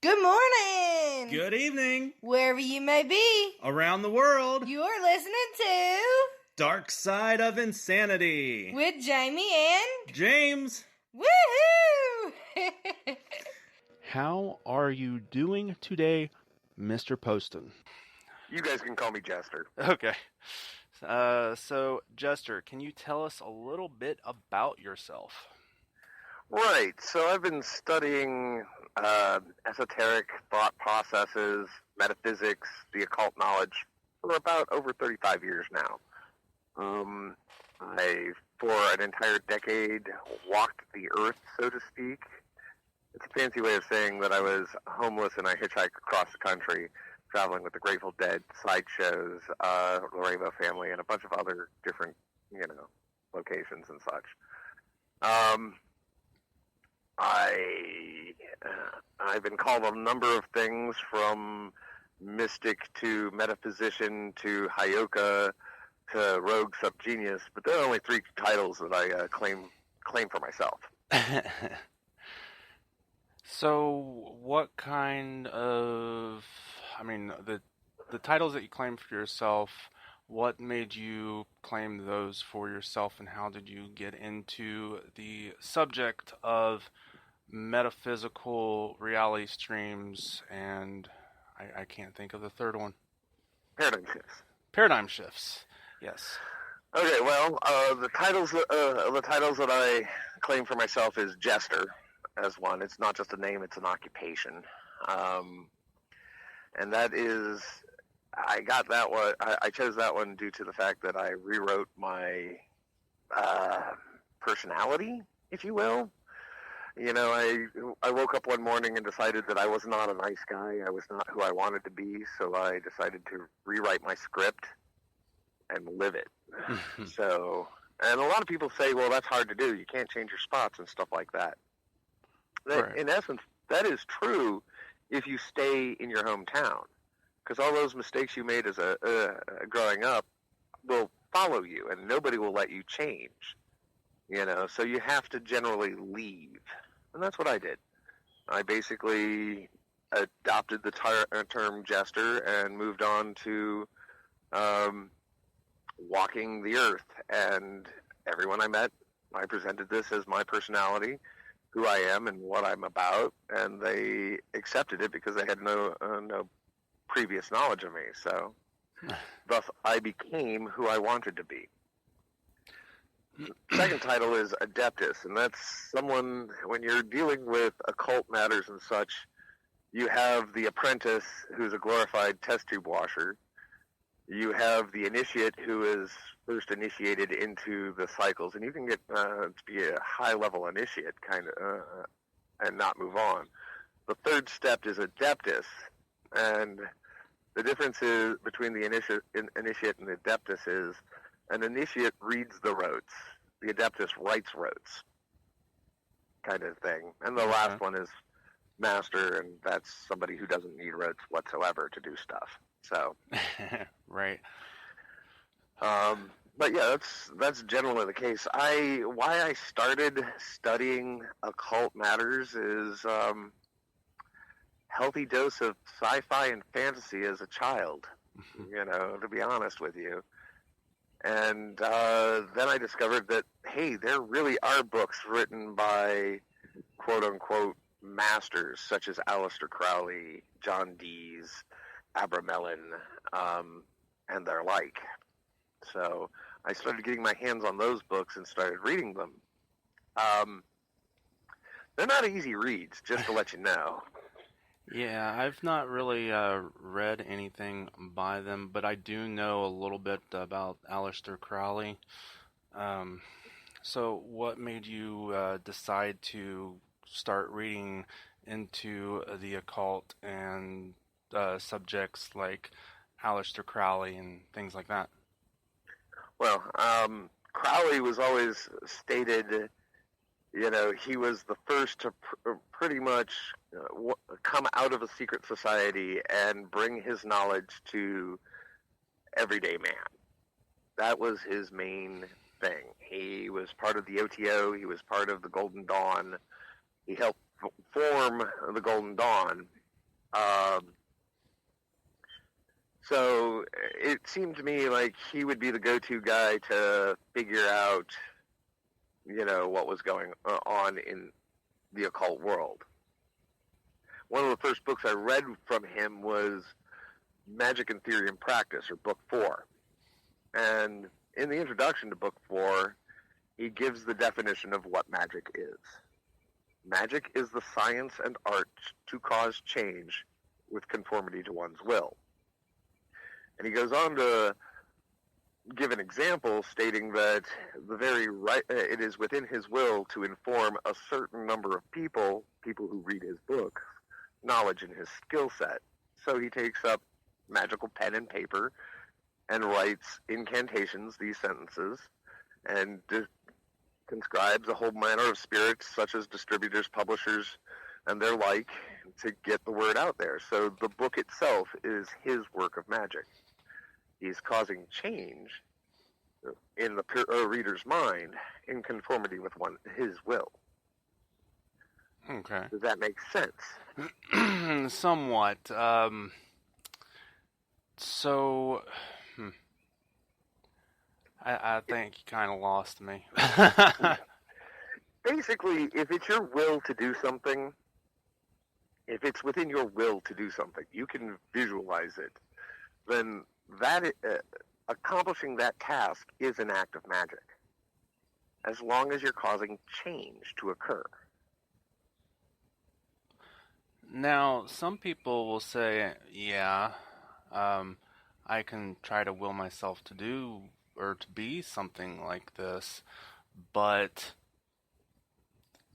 Good morning! Good evening! Wherever you may be, around the world, you're listening to Dark Side of Insanity with Jamie and James. Woohoo! How are you doing today, Mr. Poston? You guys can call me Jester. Okay. So, Jester, can you tell us a little bit about yourself? Right. So I've been studying esoteric thought processes, metaphysics, the occult knowledge for about over 35 years now. I, for an entire decade, walked the earth, so to speak. It's a fancy way of saying that I was homeless and I hitchhiked across the country, traveling with the Grateful Dead, sideshows, the Rainbow Family, and a bunch of other different, locations and such. I've been called a number of things, from mystic to metaphysician to Hayoka to rogue subgenius, but there are only 3 titles that I claim for myself. So, what kind of, the titles that you claim for yourself, what made you claim those for yourself, and how did you get into the subject of metaphysical reality streams, and I can't think of the third one. Paradigm shifts. Paradigm shifts, yes. Okay, well, the titles that I claim for myself is Jester as one. It's not just a name; it's an occupation, and that is, I got that one. I chose that one due to the fact that I rewrote my personality, if you will. I woke up one morning and decided that I was not a nice guy. I was not who I wanted to be, so I decided to rewrite my script and live it. And a lot of people say, well, that's hard to do. You can't change your spots and stuff like that. Right. In essence, that is true if you stay in your hometown, because all those mistakes you made as growing up will follow you, and nobody will let you change. So you have to generally leave. And that's what I did. I basically adopted the term Jester and moved on to walking the earth. And everyone I met, I presented this as my personality, who I am and what I'm about, and they accepted it because they had no previous knowledge of me. So thus I became who I wanted to be. Second title is Adeptus, and that's someone, when you're dealing with occult matters and such, you have the apprentice, who's a glorified test tube washer. You have the initiate, who is first initiated into the cycles, and you can get to be a high-level initiate, and not move on. The third step is Adeptus, and the difference is between the initiate and the Adeptus is, an initiate reads the rotes. The Adeptus writes rotes, kind of thing. And the last one is Master, and that's somebody who doesn't need rotes whatsoever to do stuff. So, right. But yeah, that's generally the case. Why I started studying occult matters is healthy dose of sci-fi and fantasy as a child. To be honest with you. And then I discovered that, hey, there really are books written by quote-unquote masters, such as Aleister Crowley, John Dees, Abramelin, and their like. So I started getting my hands on those books and started reading them. They're not easy reads, just to let you know. Yeah, I've not really read anything by them, but I do know a little bit about Aleister Crowley. So what made you decide to start reading into the occult and subjects like Aleister Crowley and things like that? Well, Crowley was always stated, he was the first to pretty much come out of a secret society and bring his knowledge to everyday man. That was his main thing. He was part of the OTO. He was part of the Golden Dawn. He helped form the Golden Dawn, Um, so it seemed to me like he would be the go-to guy to figure out, what was going on in the occult world. One of the first books I read from him was Magic and Theory and Practice, or Book 4. And in the introduction to Book 4, he gives the definition of what magic is. Magic is the science and art to cause change with conformity to one's will. And he goes on to give an example stating that it is within his will to inform a certain number of people who read his book, knowledge in his skill set. So he takes up magical pen and paper and writes incantations, these sentences, and conscribes a whole manner of spirits, such as distributors, publishers, and their like, to get the word out there. So the book itself is his work of magic. He's causing change in the reader's mind in conformity with his will. Okay. Does that make sense? Somewhat. I think you kind of lost me. Basically, if it's your will to do something, if it's within your will to do something, you can visualize it, then that accomplishing that task is an act of magic, as long as you're causing change to occur. Now, some people will say, yeah, I can try to will myself to do or to be something like this, but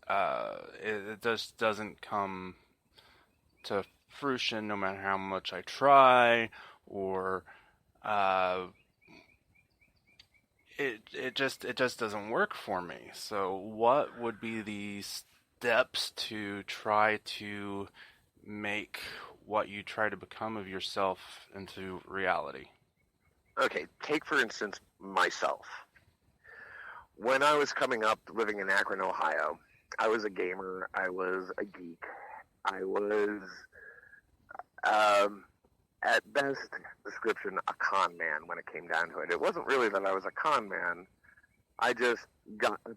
it just doesn't come to fruition no matter how much I try, or it just doesn't work for me. So what would be the steps to try to make what you try to become of yourself into reality? Okay, take for instance myself. When I was coming up living in Akron, Ohio, I was a gamer, I was a geek, I was, at best description, a con man when it came down to it. It wasn't really that I was a con man. I just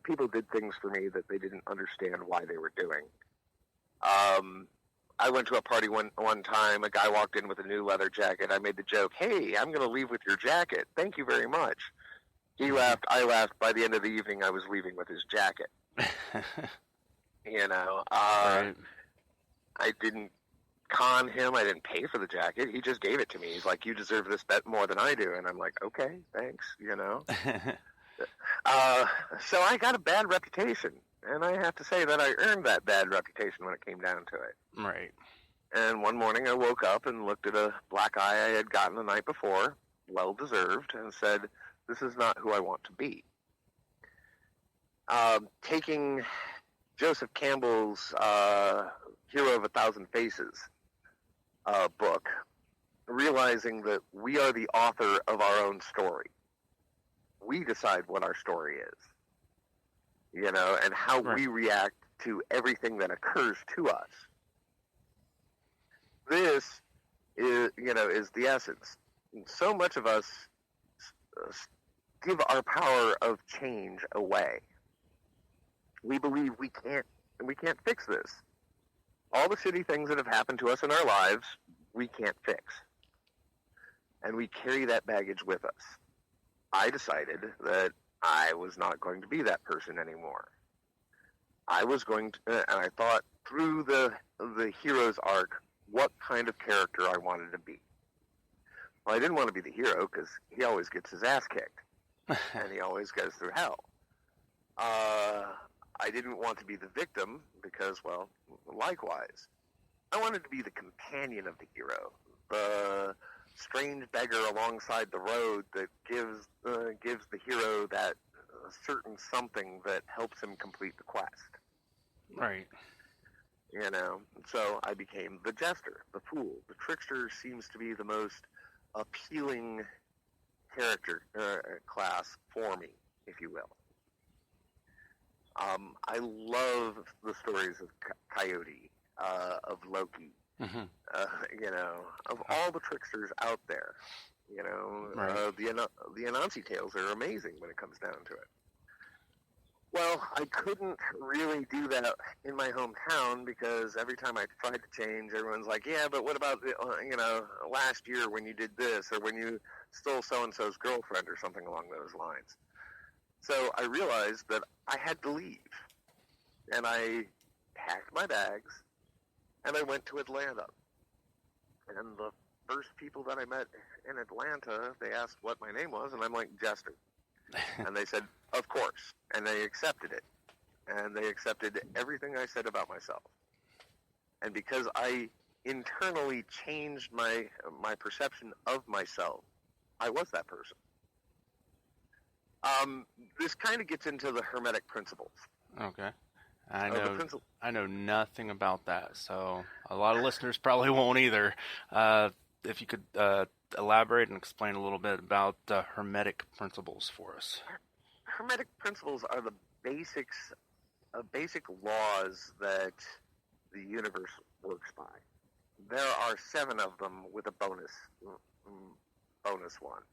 people did things for me that they didn't understand why they were doing. I went to a party one time. A guy walked in with a new leather jacket. I made the joke, "Hey, I'm going to leave with your jacket. Thank you very much." He laughed. I laughed. By the end of the evening, I was leaving with his jacket. Right. I didn't con him. I didn't pay for the jacket. He just gave it to me. He's like, "You deserve this bet more than I do." And I'm like, "Okay, thanks." So I got a bad reputation. And I have to say that I earned that bad reputation when it came down to it. Right. And one morning I woke up and looked at a black eye I had gotten the night before, well deserved, and said, "This is not who I want to be." Taking Joseph Campbell's Hero of a Thousand Faces book, realizing that we are the author of our own story. We decide what our story is. And how we react to everything that occurs to us. This is the essence. And so much of us give our power of change away. We believe we can't fix this. All the shitty things that have happened to us in our lives, we can't fix. And we carry that baggage with us. I decided that I was not going to be that person anymore. I was going to, and I thought through the hero's arc, what kind of character I wanted to be. Well, I didn't want to be the hero because he always gets his ass kicked, and he always goes through hell. I didn't want to be the victim because, well, likewise. I wanted to be the companion of the hero, the strange beggar alongside the road that gives the hero that certain something that helps him complete the quest. Right. So I became the jester, the fool. The trickster seems to be the most appealing character class for me, if you will. I love the stories of Coyote, of Loki, you know, of all the tricksters out there, you know, Right. the Anansi tales are amazing when it comes down to it. Well, I couldn't really do that in my hometown because every time I tried to change, everyone's like, yeah, but what about, you know, last year when you did this or when you stole so-and-so's girlfriend or something along those lines. So I realized that I had to leave. And I packed my bags and I went to Atlanta. And the first people that I met in Atlanta, they asked what my name was, and I'm like, Jester. And they said, of course. And they accepted it. And they accepted everything I said about myself. And because I internally changed my perception of myself, I was that person. This kind of gets into the Hermetic principles. Okay. The I know nothing about that, so a lot of listeners probably won't either. If you could elaborate and explain a little bit about Hermetic principles for us. Hermetic principles are the basic laws that the universe works by. There are 7 of them with a bonus one,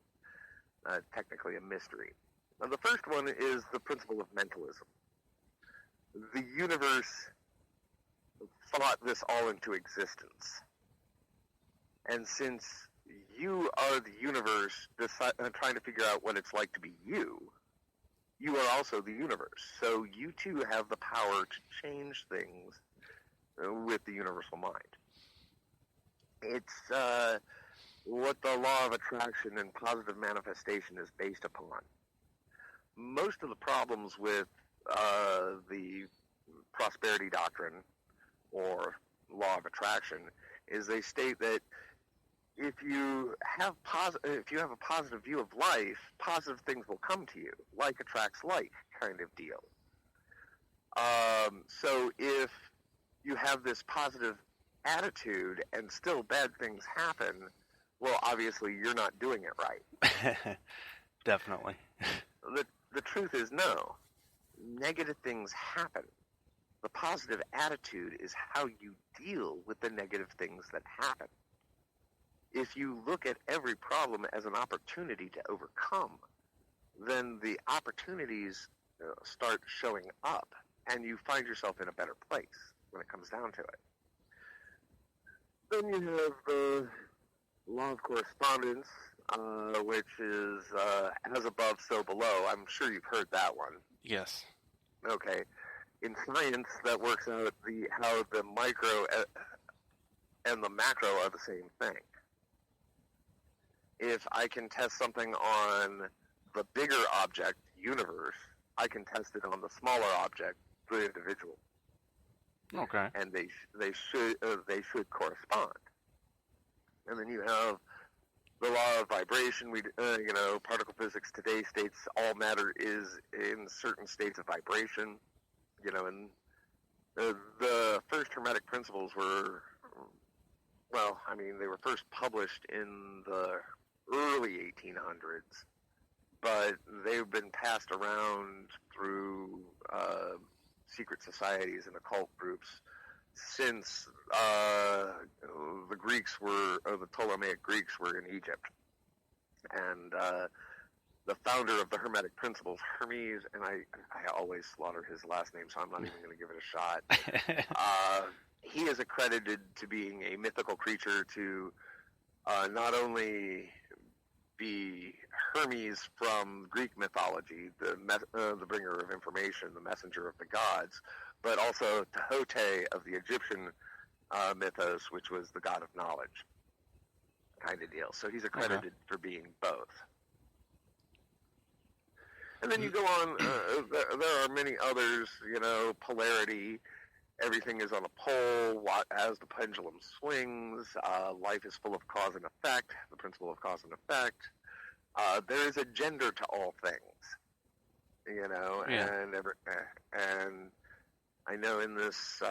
technically a mystery. Now, the first one is the principle of mentalism. The universe thought this all into existence. And since you are the universe trying to figure out what it's like to be you, you are also the universe. So you too have the power to change things with the universal mind. It's what the law of attraction and positive manifestation is based upon. Most of the problems with the prosperity doctrine or law of attraction is they state that if you have a positive view of life, positive things will come to you. Like attracts like kind of deal. So if you have this positive attitude and still bad things happen, well, obviously you're not doing it right. Definitely. The truth is no. Negative things happen. The positive attitude is how you deal with the negative things that happen. If you look at every problem as an opportunity to overcome, then the opportunities start showing up, and you find yourself in a better place when it comes down to it. Then you have the law of correspondence, which is as above, so below. I'm sure you've heard that one. Yes. Okay. In science, that works out how the micro and the macro are the same thing. If I can test something on the bigger object, universe, I can test it on the smaller object, the individual. Okay. And they should correspond. And then you have the law of vibration. Particle physics today states all matter is in certain states of vibration. And the first Hermetic principles were, they were first published in the early 1800s, but they've been passed around through secret societies and occult groups since the Ptolemaic Greeks were in Egypt. And the founder of the Hermetic principles, Hermes, and I always slaughter his last name, so I'm not even going to give it a shot. He is accredited to being a mythical creature to not only be Hermes from Greek mythology, the bringer of information, the messenger of the gods, but also Tehote of the Egyptian mythos, which was the god of knowledge kind of deal. So he's accredited for being both. And then you go on, there are many others, polarity, everything is on a pole, as the pendulum swings, life is full of cause and effect, the principle of cause and effect. There is a gender to all things, Yeah. and I know in this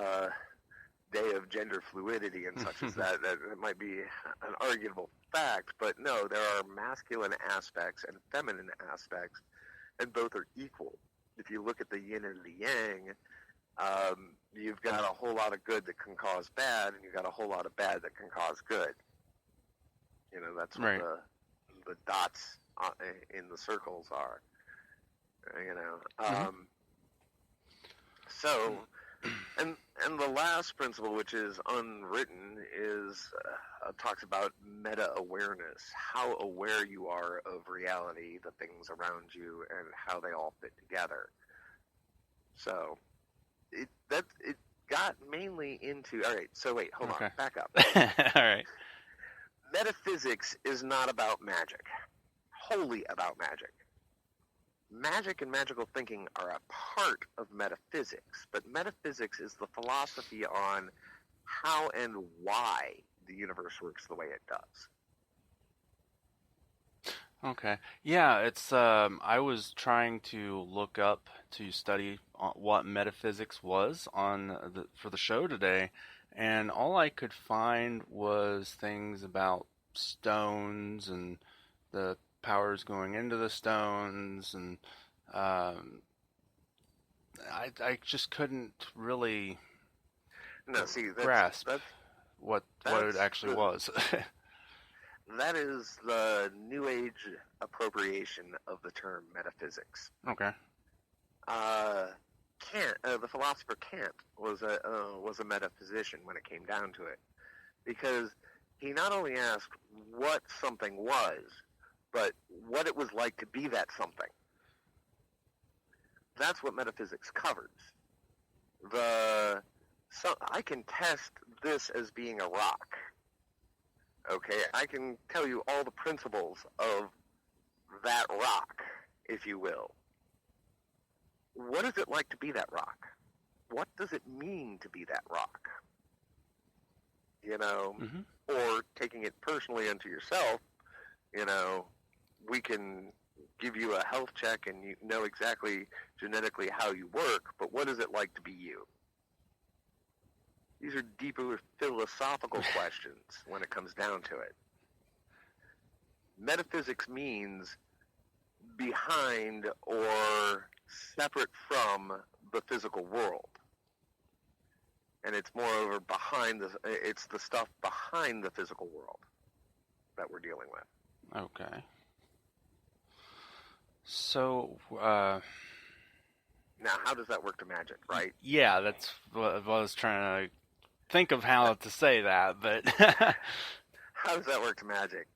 day of gender fluidity and such as that it might be an arguable fact, but no, there are masculine aspects and feminine aspects, and both are equal. If you look at the yin and the yang, you've got a whole lot of good that can cause bad, and you've got a whole lot of bad that can cause good. That's what Right. the dots in the circles are. Mhm. So, and the last principle, which is unwritten, is talks about meta awareness, how aware you are of reality, the things around you, and how they all fit together. So, it got mainly into. All right, so wait, hold Okay. on, back up. All right. Metaphysics is not about magic, wholly about magic. Magic and magical thinking are a part of metaphysics, but metaphysics is the philosophy on how and why the universe works the way it does. Okay. Yeah, it's I was trying to look up to study what metaphysics was for the show today, and all I could find was things about stones and the powers going into the stones, and I just couldn't really No, see, grasp what it that's actually was. that is the New Age appropriation of the term metaphysics. Okay. Kant, the philosopher Kant, was a metaphysician when it came down to it, because he not only asked what something was, but what it was like to be that something. That's what metaphysics covers. I can test this as being a rock. Okay, I can tell you all the principles of that rock, if you will. What is it like to be that rock? What does it mean to be that rock? Mm-hmm. Or taking it personally unto yourself, we can give you a health check and you know exactly genetically how you work, but what is it like to be you? These are deeper philosophical questions when it comes down to it. Metaphysics means behind or separate from the physical world. And it's moreover it's the stuff behind the physical world that we're dealing with. Okay. So, Now, how does that work to magic, right? yeah, that's what I was trying to think of how to say that, but How does that work to magic?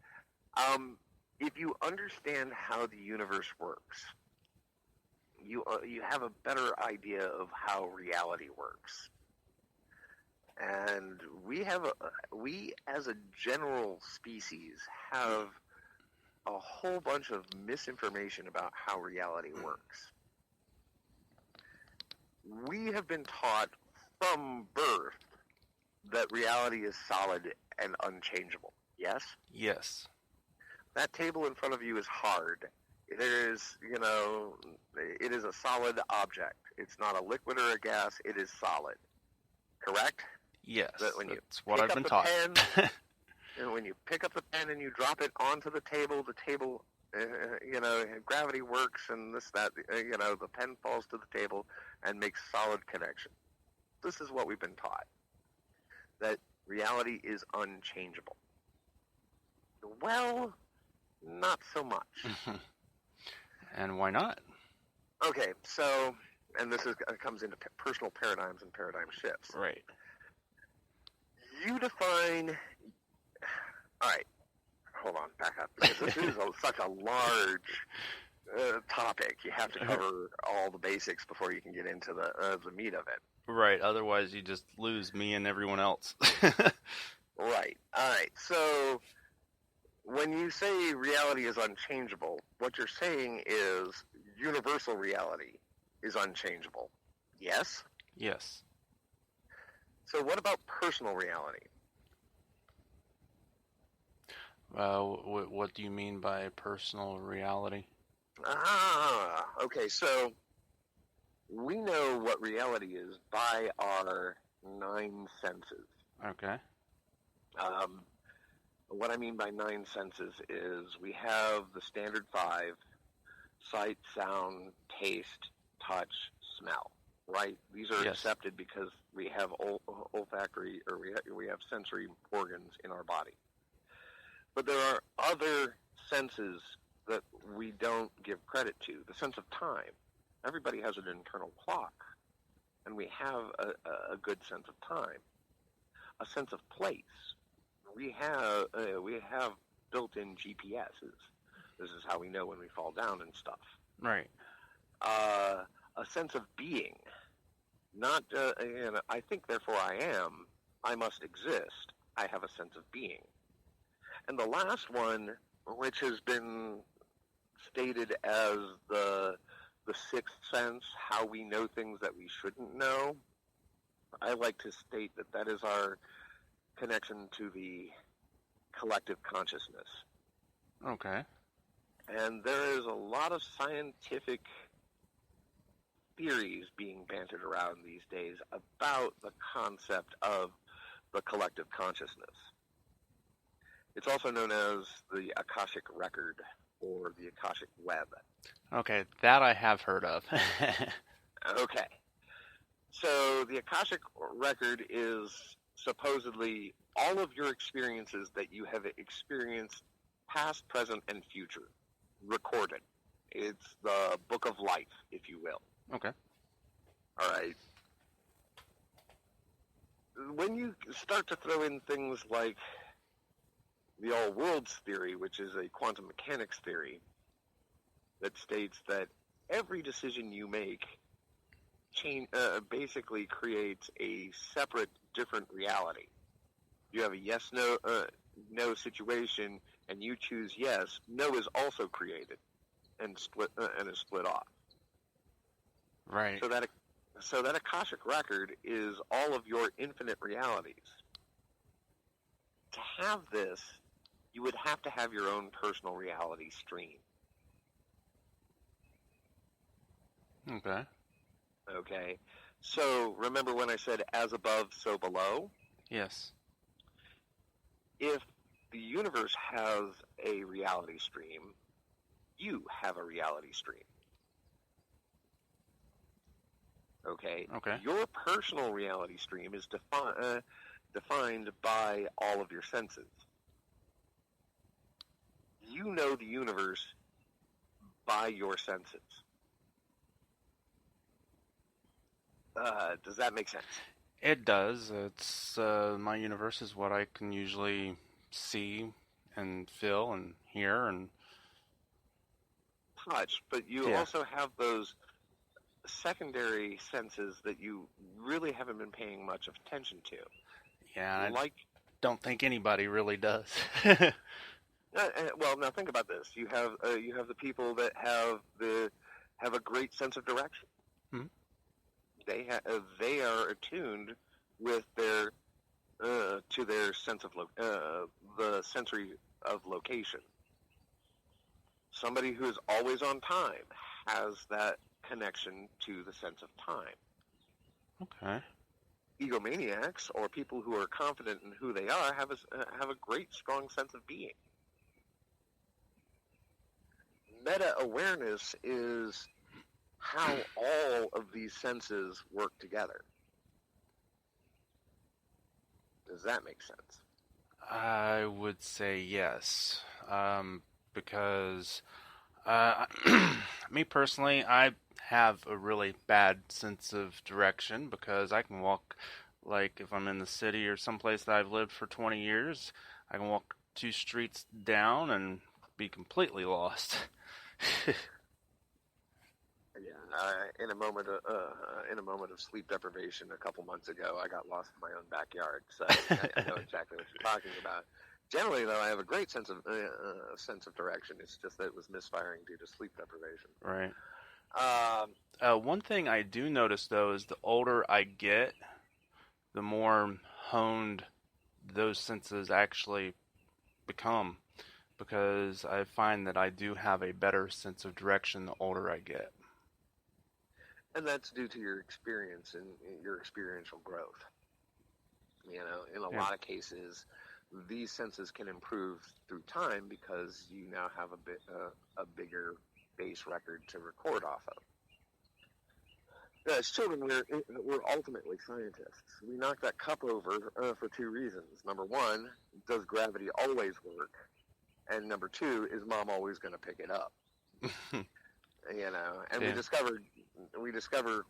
If you understand how the universe works, you have a better idea of how reality works. And we as a general species have a whole bunch of misinformation about how reality works. We have been taught from birth that reality is solid and unchangeable. Yes? yes. That table in front of you is hard. It is a solid object. It's not a liquid or a gas. It is solid. Correct? Yes, That when you that's what pick I've up been the taught. pen, and when you pick up the pen and you drop it onto the table, gravity works and this, that, the pen falls to the table and makes solid connection. This is what we've been taught, that reality is unchangeable. Well, not so much. And why not? Okay, so, and this comes into personal paradigms and paradigm shifts. Right. You define, all right, hold on, back up, because this is such a large topic. You have to cover all the basics before you can get into the meat of it. Right, otherwise you just lose me and everyone else. Right, all right, so when you say reality is unchangeable, what you're saying is universal reality is unchangeable. Yes? Yes. So what about personal reality? What do you mean by personal reality? Okay, so we know what reality is by our 9 senses. Okay. What I mean by 9 senses is we have the standard 5: sight, sound, taste, touch, smell, right? These are Yes. accepted because we have olfactory, or we have sensory organs in our body. But there are other senses that we don't give credit to. The sense of time. Everybody has an internal clock, and we have a good sense of time. A sense of place. We have built-in GPSs. This is how we know when we fall down and stuff. Right. A sense of being. Not, I think, therefore I am. I must exist. I have a sense of being. And the last one, which has been stated as the sixth sense, how we know things that we shouldn't know, I like to state that is our connection to the collective consciousness. Okay. And there is a lot of scientific theories being bantered around these days about the concept of the collective consciousness. It's also known as the Akashic Record or the Akashic Web. Okay, that I have heard of. Okay. So the Akashic Record is supposedly all of your experiences that you have experienced, past, present, and future, recorded. It's the book of life, if you will. Okay. All right. When you start to throw in things like the all worlds theory, which is a quantum mechanics theory that states that every decision you make basically creates a separate, different reality. You have a yes/no no situation, and you choose yes. No is also created and is split off. Right. So that Akashic Record is all of your infinite realities. To have this, you would have to have your own personal reality stream. Okay. Okay? So remember when I said as above, so below? Yes. If the universe has a reality stream, you have a reality stream. Okay? Okay. Your personal reality stream is defined by all of your senses. You know the universe by your senses. Does that make sense? It does. It's my universe is what I can usually see and feel and hear and touch, but you also have those secondary senses that you really haven't been paying much attention to. Yeah, like, don't think anybody really does. Well, now think about this. You have the people that have a great sense of direction. Hmm. They are attuned with their to their sense of the sensory of location. Somebody who is always on time has that connection to the sense of time. Okay. Egomaniacs, or people who are confident in who they are, have a great, strong sense of being. Meta-awareness is how all of these senses work together. Does that make sense? I would say yes, because me personally, I have a really bad sense of direction because I can walk, like if I'm in the city or someplace that I've lived for 20 years, I can walk 2 streets down and be completely lost. Yeah, in a moment of sleep deprivation a couple months ago, I got lost in my own backyard. So I know exactly what you're talking about. Generally, though, I have a great sense of direction. It's just that it was misfiring due to sleep deprivation. Right. One thing I do notice, though, is the older I get, the more honed those senses actually become. Because I find that I do have a better sense of direction the older I get. And that's due to your experience and your experiential growth. You know, in a lot of cases, these senses can improve through time because you now have a bigger base record to record off of. As children, we're ultimately scientists. We knock that cup over for two reasons. Number one, does gravity always work? And number two, is mom always going to pick it up? You know, and Yeah. we discover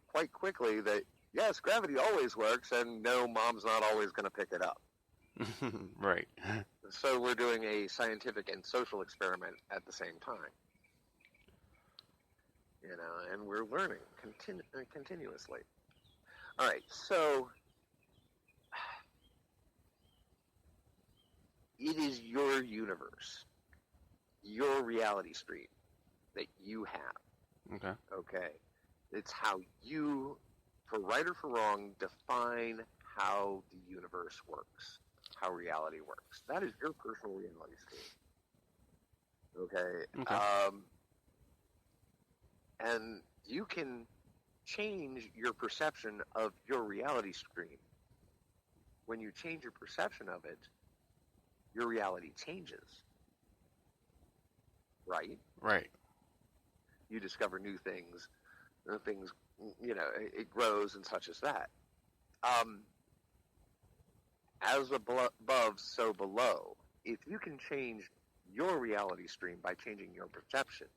quite quickly that yes, gravity always works, and no, mom's not always going to pick it up. Right. So we're doing a scientific and social experiment at the same time. You know, and we're learning continuously. All right, so it is your universe, your reality stream that you have. Okay. Okay, it's how you, for right or for wrong, define how the universe works, how reality works. That is your personal reality stream. Okay. Okay. And you can change your perception of your reality stream. When you change your perception of it, your reality changes. Right? Right. You discover new things, you know, it grows and such as that. As above, so below. If you can change your reality stream by changing your perception,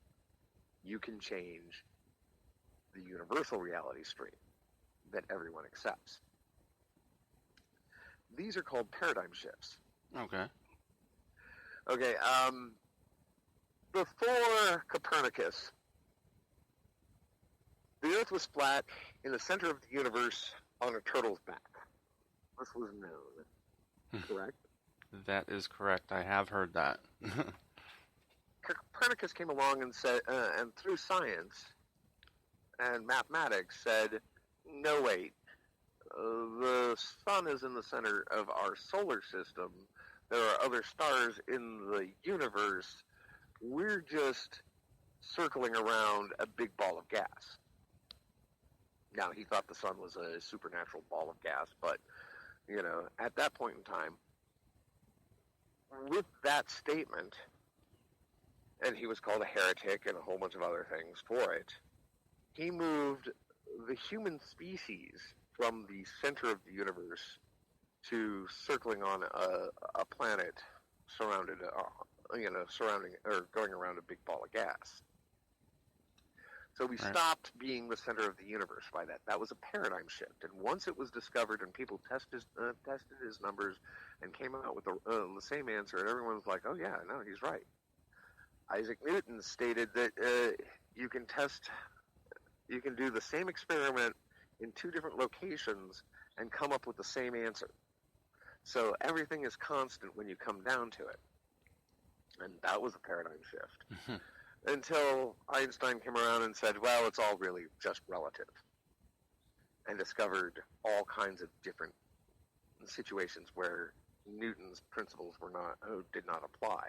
you can change the universal reality stream that everyone accepts. These are called paradigm shifts. Okay. Okay, before Copernicus, the Earth was flat in the center of the universe on a turtle's back. This was known, correct? That is correct. I have heard that. Copernicus came along and said, and through science and mathematics said, no, wait, the sun is in the center of our solar system. There are other stars in the universe. We're just circling around a big ball of gas. Now, he thought the sun was a supernatural ball of gas, but, you know, at that point in time, with that statement, and he was called a heretic and a whole bunch of other things for it, he moved the human species from the center of the universe to circling on a planet surrounded, surrounding or going around a big ball of gas. So we stopped being the center of the universe by that. That was a paradigm shift. And once it was discovered and people tested his numbers and came out with the same answer, and everyone was like, oh, yeah, no, he's right. Isaac Newton stated that you can do the same experiment in two different locations and come up with the same answer. So everything is constant when you come down to it. And that was a paradigm shift. Until Einstein came around and said, well, it's all really just relative. And discovered all kinds of different situations where Newton's principles did not apply.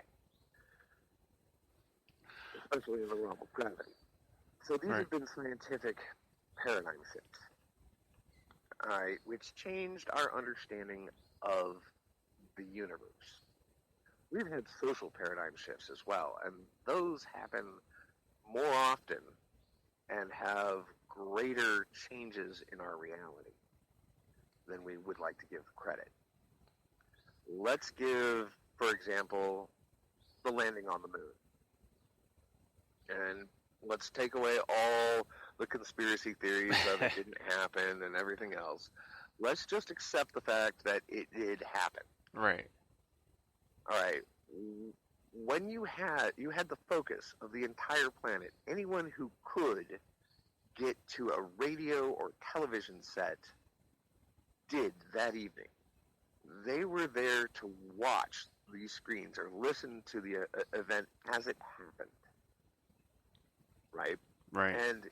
Especially in the realm of gravity. So these have been scientific paradigm shifts. All right, which changed our understanding of the universe. We've had social paradigm shifts as well, and those happen more often and have greater changes in our reality than we would like to give credit. Let's give, for example, the landing on the moon. And let's take away all the conspiracy theories of it didn't happen and everything else. Let's just accept the fact that it did happen. Right. All right. When you had the focus of the entire planet, anyone who could get to a radio or television set did that evening. They were there to watch these screens or listen to the event as it happened. Right? Right. And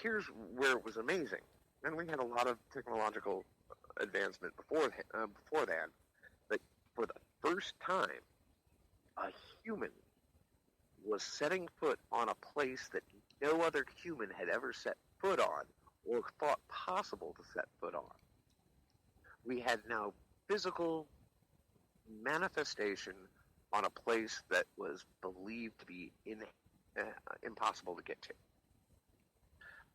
here's where it was amazing. And we had a lot of technological advancement before that. But for the first time, a human was setting foot on a place that no other human had ever set foot on or thought possible to set foot on. We had now physical manifestation on a place that was believed to be impossible to get to.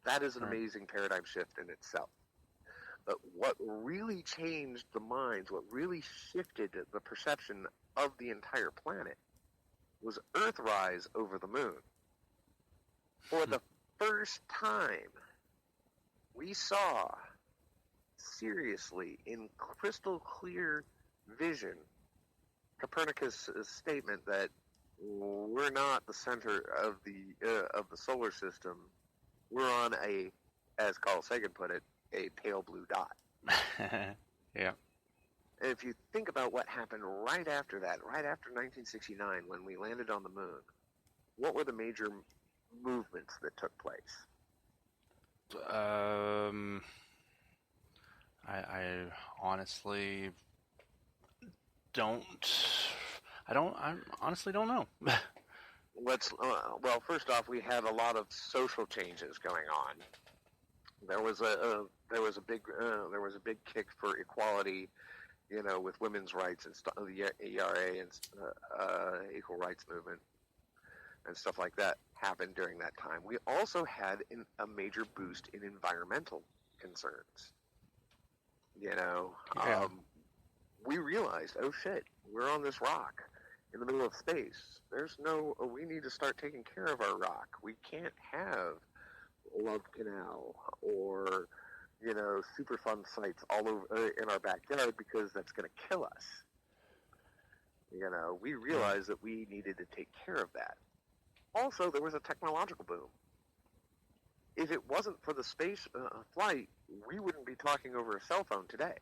That is an Right. amazing paradigm shift in itself. But what really changed the minds, what really shifted the perception of the entire planet, was Earthrise over the moon. For the first time, we saw, seriously, in crystal clear vision, Copernicus' statement that we're not the center of the solar system. We're on a, as Carl Sagan put it, a pale blue dot. Yeah. And if you think about what happened right after that, right after 1969, when we landed on the moon, what were the major movements that took place? I honestly don't. I honestly don't know. Well, first off, we had a lot of social changes going on. There was a big kick for equality, with women's rights and the ERA and equal rights movement and stuff like that happened during that time. We also had a major boost in environmental concerns. Yeah. We realized, oh shit, we're on this rock in the middle of space. We need to start taking care of our rock. We can't have Love Canal or, Superfund sites all over in our backyard because that's going to kill us. We realized that we needed to take care of that. Also, there was a technological boom. If it wasn't for the space flight, we wouldn't be talking over a cell phone today.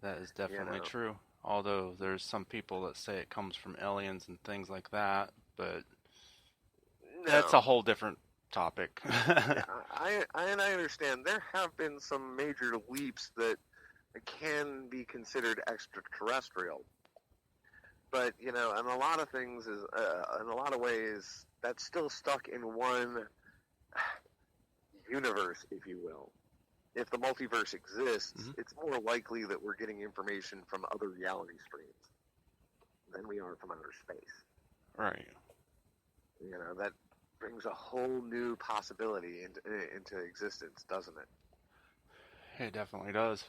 That is definitely true. Although there's some people that say it comes from aliens and things like that, but that's a whole different topic. Yeah, I understand. There have been some major leaps that can be considered extraterrestrial. But, in a lot of things, in a lot of ways, that's still stuck in one universe, if you will. If the multiverse exists, it's more likely that we're getting information from other reality streams than we are from outer space. Right. That brings a whole new possibility into existence, doesn't it? It definitely does.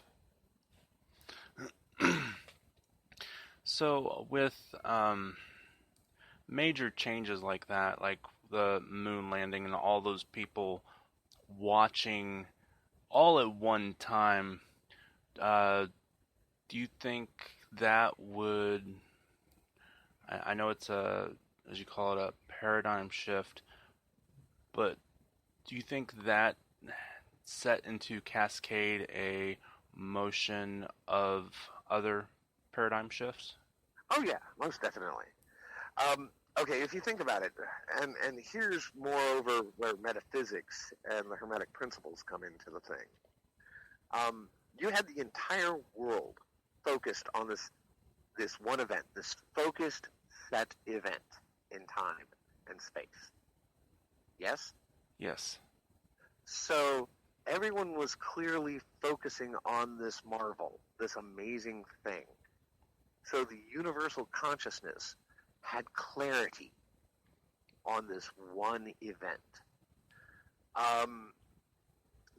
So with major changes like that, like the moon landing and all those people watching all at one time, do you think that would, I know it's as you call it, a paradigm shift, but do you think that set into cascade a motion of other paradigm shifts? Oh yeah, most definitely. Okay, if you think about it, and here's moreover where metaphysics and the Hermetic principles come into the thing. You had the entire world focused on this one event, this focused set event in time and space. Yes? Yes. So everyone was clearly focusing on this marvel, this amazing thing. So the universal consciousness had clarity on this one event.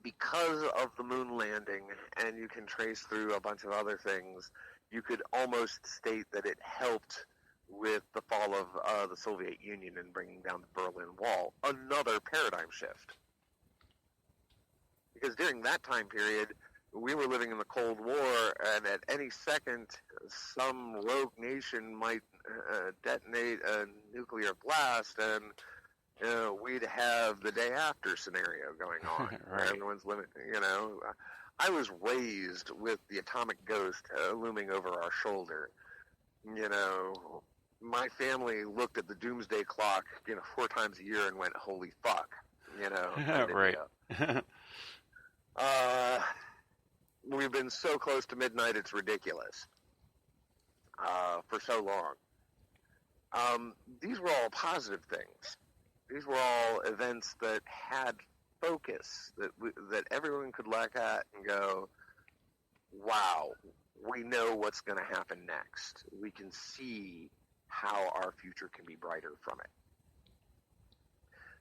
Because of the moon landing, and you can trace through a bunch of other things, you could almost state that it helped with the fall of the Soviet Union and bringing down the Berlin Wall, another paradigm shift. Because during that time period, we were living in the Cold War, and at any second, some rogue nation might detonate a nuclear blast, and we'd have the day after scenario going on. Right. Where everyone's living, I was raised with the atomic ghost looming over our shoulder. My family looked at the doomsday clock, 4 times a year and went, "Holy fuck," Right. We've been so close to midnight, it's ridiculous. For so long. These were all positive things. These were all events that had focus, that everyone could look at and go, wow, we know what's going to happen next. We can see how our future can be brighter from it.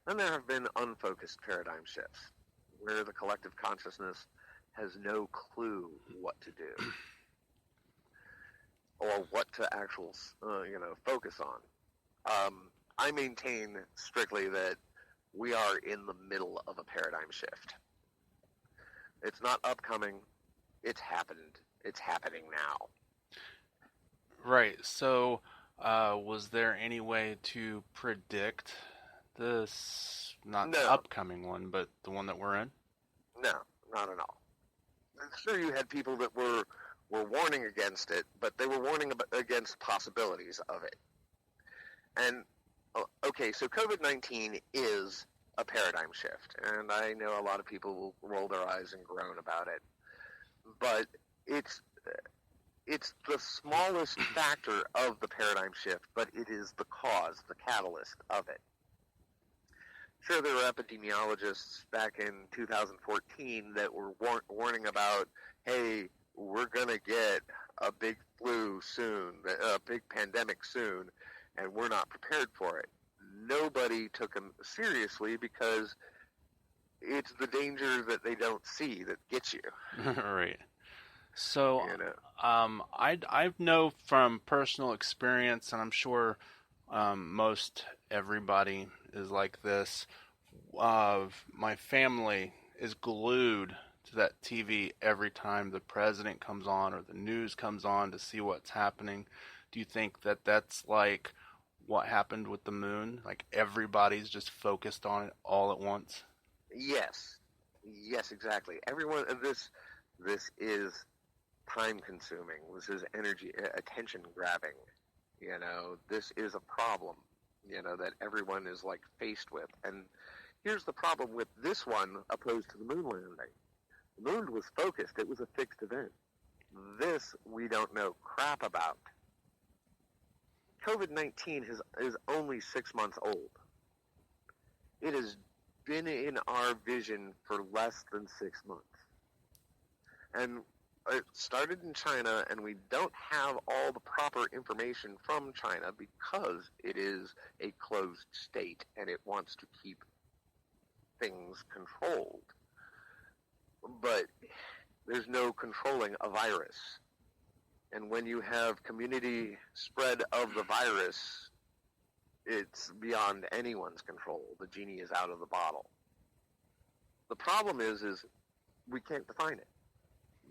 And there have been unfocused paradigm shifts where the collective consciousness has no clue what to do or what to focus on. I maintain strictly that we are in the middle of a paradigm shift. It's not upcoming. It's happened. It's happening now. Right. So, was there any way to predict this, not the No. upcoming one, but the one that we're in? No, not at all. I'm sure you had people that were warning against it, but they were warning against possibilities of it. And, okay, so COVID-19 is a paradigm shift, and I know a lot of people will roll their eyes and groan about it, but it's the smallest factor of the paradigm shift, but it is the cause, the catalyst of it. Sure, there were epidemiologists back in 2014 that were warning about, hey, we're going to get a big flu soon, a big pandemic soon, and we're not prepared for it. Nobody took them seriously because it's the danger that they don't see that gets you. Right. So, You know? I know from personal experience, and I'm sure most everybody is like this. My family is glued to that TV every time the president comes on or the news comes on to see what's happening. Do you think that that's like what happened with the moon? Like everybody's just focused on it all at once? Yes, exactly. Everyone, this is time consuming. This is energy, attention grabbing. This is a problem, that everyone is like faced with. And here's the problem with this one opposed to the moon landing. The moon was focused. It was a fixed event. This we don't know crap about. COVID-19 is only 6 months old. It has been in our vision for less than 6 months. And it started in China, and we don't have all the proper information from China because it is a closed state and it wants to keep things controlled. But there's no controlling a virus. And when you have community spread of the virus, it's beyond anyone's control. The genie is out of the bottle. The problem is we can't define it.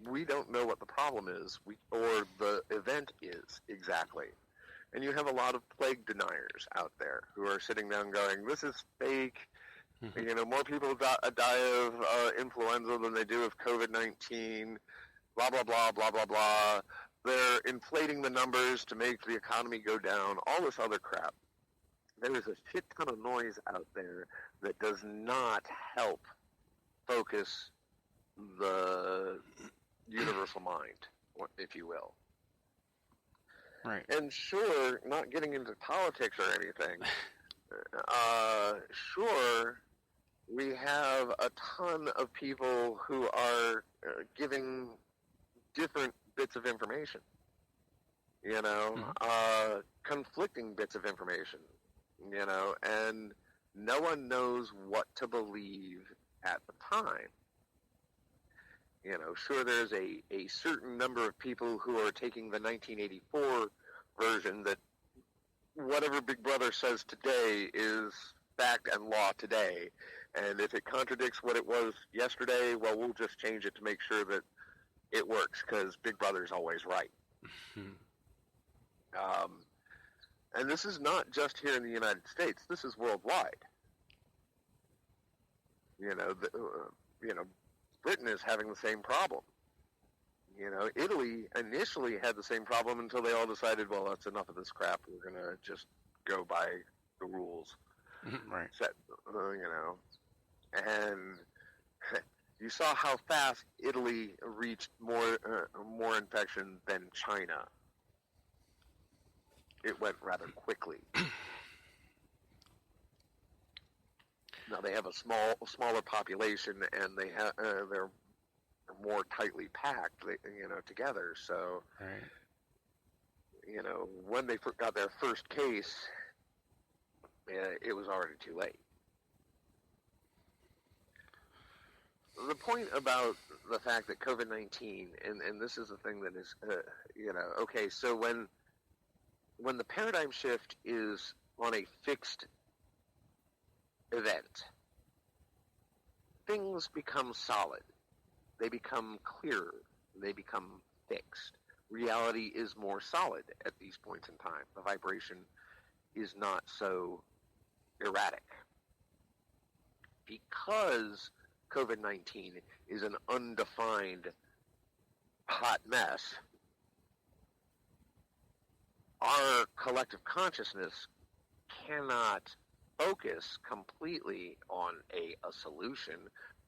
We don't know what the problem is, or the event is exactly. And you have a lot of plague deniers out there who are sitting down going, this is fake. More people die of influenza than they do of COVID-19, blah, blah, blah, blah, blah, blah. They're inflating the numbers to make the economy go down, all this other crap. There is a shit ton of noise out there that does not help focus the universal mind, if you will. Right. And sure, not getting into politics or anything, sure, we have a ton of people who are giving different bits of information, conflicting bits of information, and no one knows what to believe at the time. Sure, there's a certain number of people who are taking the 1984 version that whatever Big Brother says today is fact and law today. And if it contradicts what it was yesterday, well, we'll just change it to make sure that it works because Big Brother's always right. And this is not just here in the United States. This is worldwide. Britain is having the same problem. Italy initially had the same problem until they all decided, well, that's enough of this crap. We're going to just go by the rules. Right. Set, and you saw how fast Italy reached more infection than China. It went rather quickly. Now they have a smaller population, and they're more tightly packed, together. So, Right. when they got their first case, it was already too late. the point about the fact that COVID-19, and this is the thing that is, okay, so when the paradigm shift is on a fixed event, things become solid. They become clearer. They become fixed. Reality is more solid at these points in time. The vibration is not so erratic. Because COVID-19 is an undefined hot mess, our collective consciousness cannot focus completely on a solution,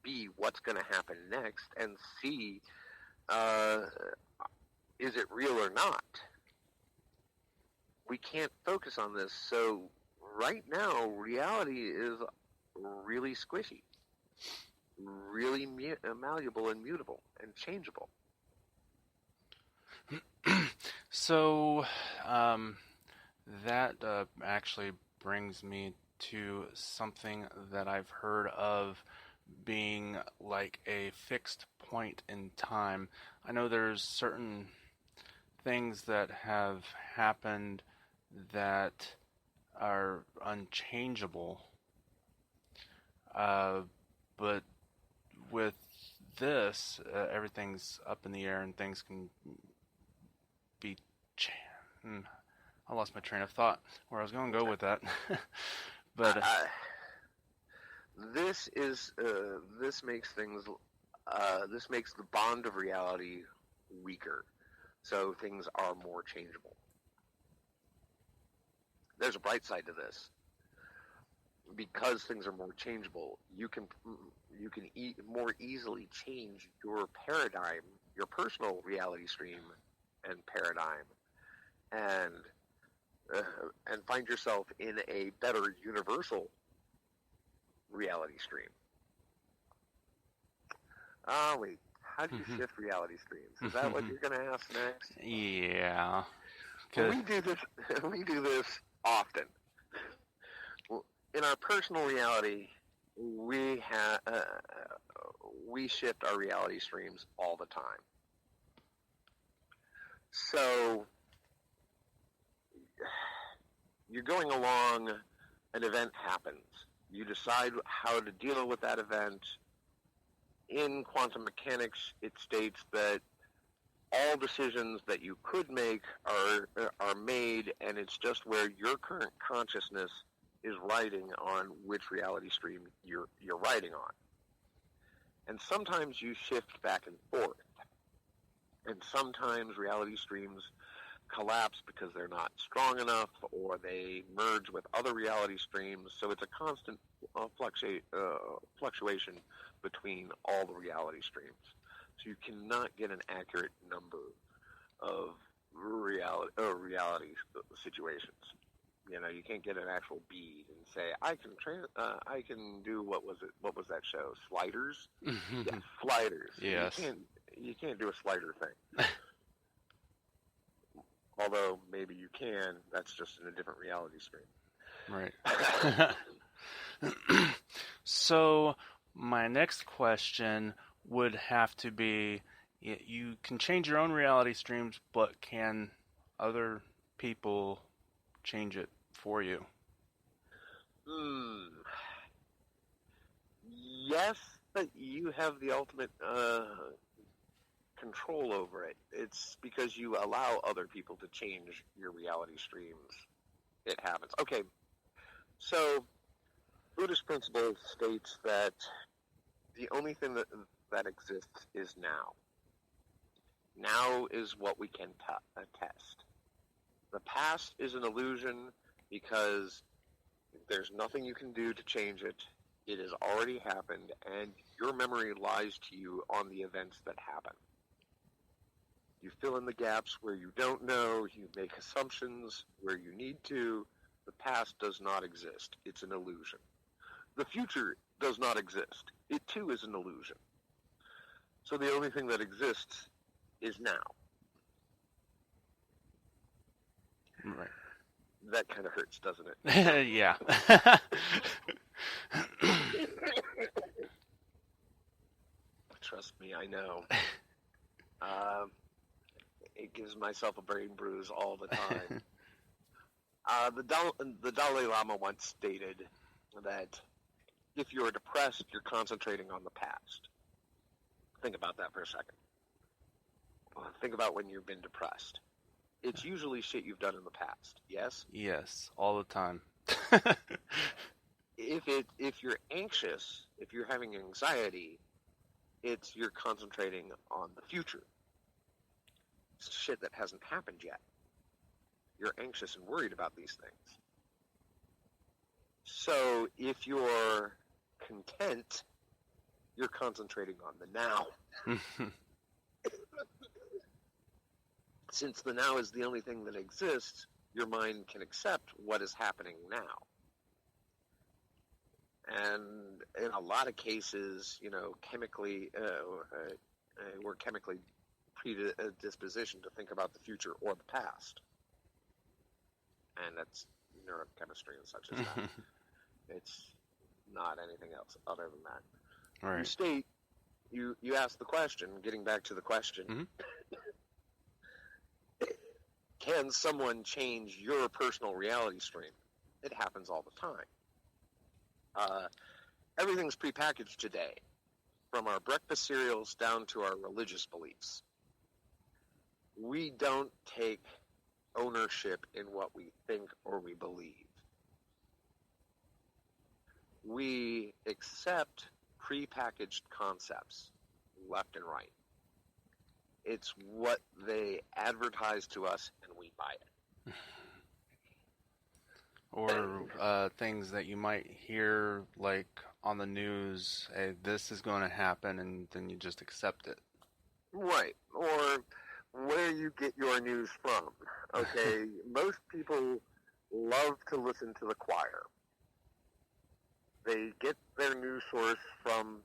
B, what's going to happen next, and C, is it real or not? We can't focus on this. So right now, reality is really squishy, really malleable and mutable and changeable. So that actually brings me to something that I've heard of being like a fixed point in time. I know there's certain things that have happened that are unchangeable, but with this, everything's up in the air and things can be I lost my train of thought where I was going to go with that. But this makes the bond of reality weaker, so things are more changeable. There's a bright side to this. Because things are more changeable, you can more easily change your paradigm, your personal reality stream and paradigm, and find yourself in a better universal reality stream. Wait, how do you shift reality streams? Is that what you're going to ask next? Yeah. We do this often. In our personal reality, we shift our reality streams all the time. So you're going along, an event happens. You decide how to deal with that event. In quantum mechanics, it states that all decisions that you could make are made, and it's just where your current consciousness is riding on which reality stream you're riding on. And sometimes you shift back and forth. And sometimes reality streams collapse because they're not strong enough, or they merge with other reality streams. So it's a constant fluctuation between all the reality streams. So you cannot get an accurate number of reality situations. You can't get an actual bead and say, I can do what was that show? Sliders? Yeah, sliders. Yes. You can't do a slider thing. Although maybe you can, that's just in a different reality stream. Right. So my next question would have to be, you can change your own reality streams, but can other people change it for you? Yes, but you have the ultimate control over it. It's because you allow other people to change your reality streams. It happens. Okay, so Buddhist principle states that the only thing that exists is now. Now is what we can test. The past is an illusion because there's nothing you can do to change it. It has already happened, and your memory lies to you on the events that happen. You fill in the gaps where you don't know. You make assumptions where you need to. The past does not exist. It's an illusion. The future does not exist. It too is an illusion. So the only thing that exists is now. Right. That kind of hurts, doesn't it? Yeah. me, I know. It gives myself a brain bruise all the time. The Dalai Lama once stated that if you're depressed, you're concentrating on the past. Think about that for a second. Think about when you've been depressed. It's usually shit you've done in the past, yes? Yes, all the time. If you're anxious, if you're having anxiety, you're concentrating on the future. It's shit that hasn't happened yet. You're anxious and worried about these things. So if you're content, you're concentrating on the now. Since the now is the only thing that exists, your mind can accept what is happening now. And in a lot of cases, chemically, we're chemically predispositioned to think about the future or the past. And that's neurochemistry and such as that. It's not anything else other than that. Right. You state, you ask the question, getting back to the question, Mm-hmm. Can someone change your personal reality stream? It happens all the time. Everything's prepackaged today, from our breakfast cereals down to our religious beliefs. We don't take ownership in what we think or we believe. We accept prepackaged concepts left and right. It's what they advertise to us, and we buy it. Or things that you might hear, like on the news, hey, this is going to happen, and then you just accept it. Right. Or where you get your news from. Okay, most people love to listen to the choir. They get their news source from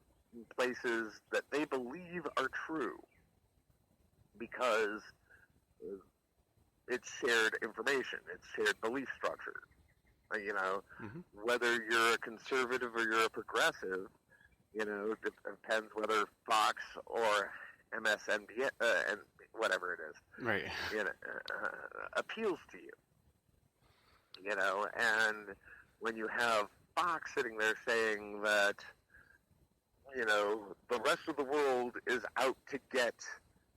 places that they believe are true because it's shared information, it's shared belief structure. Mm-hmm. Whether you're a conservative or you're a progressive, it depends whether Fox or MSNBC, and whatever it is, Right. Appeals to you. And when you have Fox sitting there saying that, the rest of the world is out to get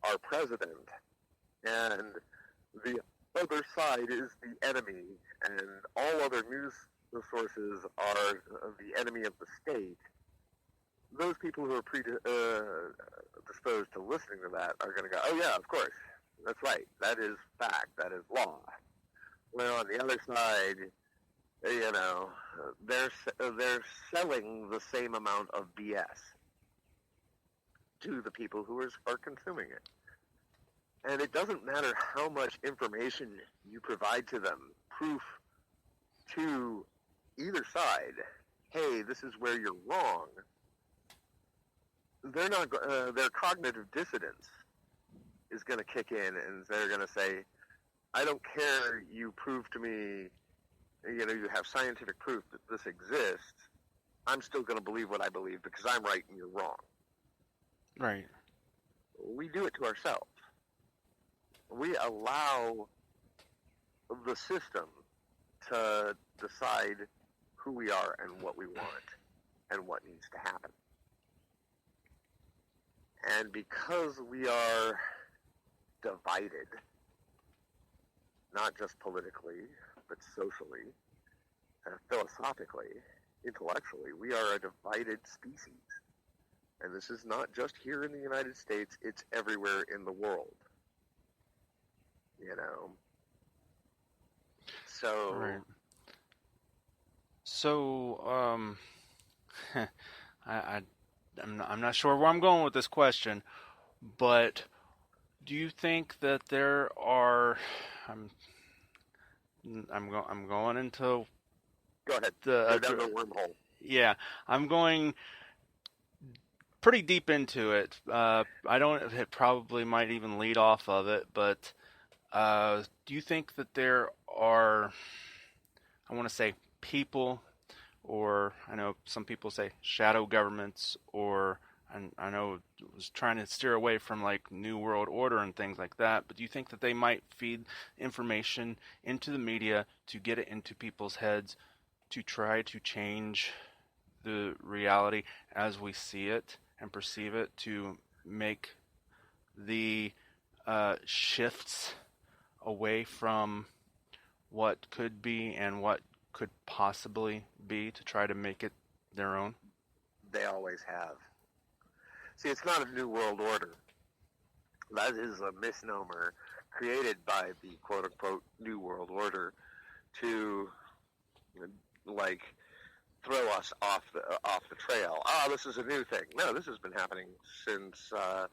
our president, and the other side is the enemy, and all other news sources are the enemy of the state, those people who are predisposed to listening to that are going to go, oh yeah, of course, that's right, that is fact, that is law. Well, on the other side, they're selling the same amount of BS to the people who are consuming it. And it doesn't matter how much information you provide to them, proof to either side, hey, this is where you're wrong. They're not. Their cognitive dissonance is going to kick in, and they're going to say, I don't care, you prove to me, you have scientific proof that this exists, I'm still going to believe what I believe because I'm right and you're wrong. Right. We do it to ourselves. We allow the system to decide who we are and what we want and what needs to happen. And because we are divided, not just politically, but socially, philosophically, intellectually, we are a divided species. And this is not just here in the United States, it's everywhere in the world. So... Right. So, I'm not sure where I'm going with this question, but do you think that there are... I'm going into... Go ahead. Go down the wormhole. Yeah, I'm going pretty deep into it. It probably might even lead off of it, but do you think that there are, I want to say, people, or I know some people say shadow governments, or and I know it was trying to steer away from like New World Order and things like that, but do you think that they might feed information into the media to get it into people's heads to try to change the reality as we see it and perceive it, to make the shifts away from what could be and what could possibly be, to try to make it their own? They always have. See, it's not a new world order. That is a misnomer created by the quote-unquote new world order to, like, throw us off the trail. This is a new thing. No, this has been happening since the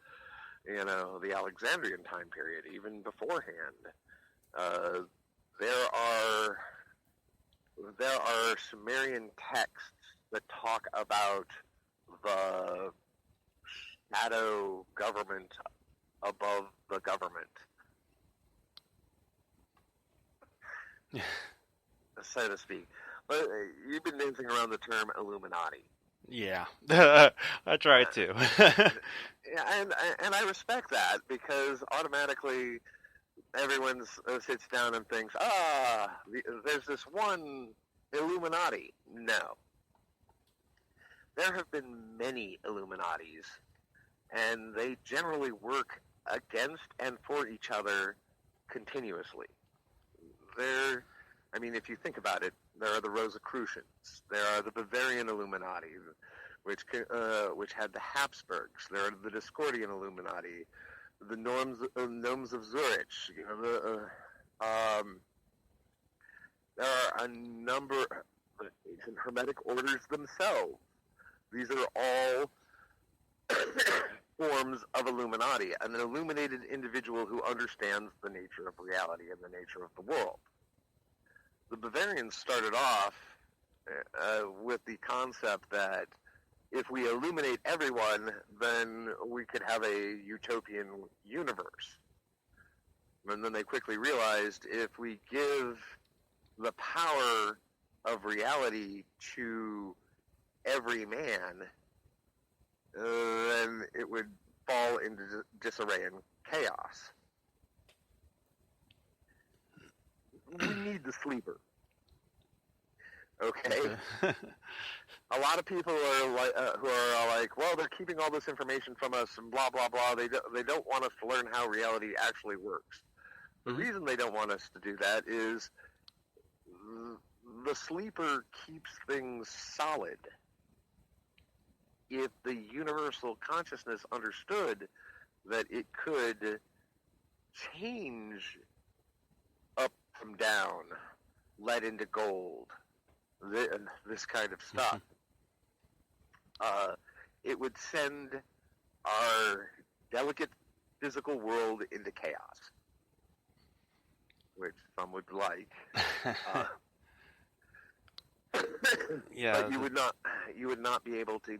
Alexandrian time period, even beforehand. There are Sumerian texts that talk about the shadow government above the government, so to speak. But you've been dancing around the term Illuminati. Yeah, I try to. Yeah, and I respect that, because automatically everyone sits down and thinks, there's this one Illuminati. No. There have been many Illuminatis, and they generally work against and for each other continuously. If you think about it, there are the Rosicrucians. There are the Bavarian Illuminati, which had the Habsburgs. There are the Discordian Illuminati, the Gnomes of Zurich. There are a number of ancient Hermetic orders themselves. These are all forms of Illuminati, an illuminated individual who understands the nature of reality and the nature of the world. The Bavarians started off with the concept that if we illuminate everyone, then we could have a utopian universe. And then they quickly realized, if we give the power of reality to every man, then it would fall into disarray and chaos. We need the sleeper. Okay? A lot of people are like, who are like, well, they're keeping all this information from us and blah, blah, blah. They don't want us to learn how reality actually works. The reason they don't want us to do that is the sleeper keeps things solid. If the universal consciousness understood that it could change up from down, lead into gold, this kind of stuff, it would send our delicate physical world into chaos, which some would like. Yeah, but you would not be able to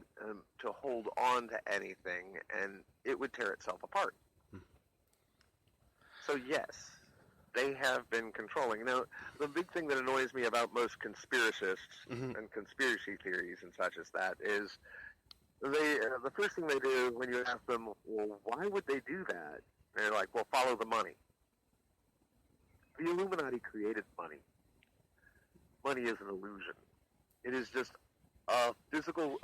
hold on to anything, and it would tear itself apart. So yes, they have been controlling. Now, the big thing that annoys me about most conspiracists and conspiracy theories and such as that is the first thing they do when you ask them, well, why would they do that? They're like, well, follow the money. The Illuminati created money. Money is an illusion. It is just a physical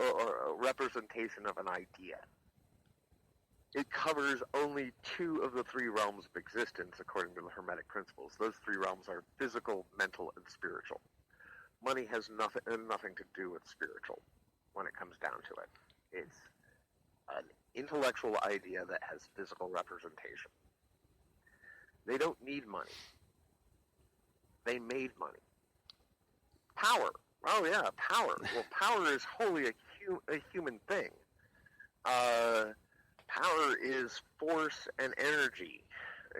representation of an idea. It covers only 2 of the 3 realms of existence, according to the Hermetic principles. Those 3 realms are physical, mental, and spiritual. Money has nothing to do with spiritual when it comes down to it. It's an intellectual idea that has physical representation. They don't need money. They made money. Power. Oh, yeah, power. Well, power is wholly a human thing. Power is force and energy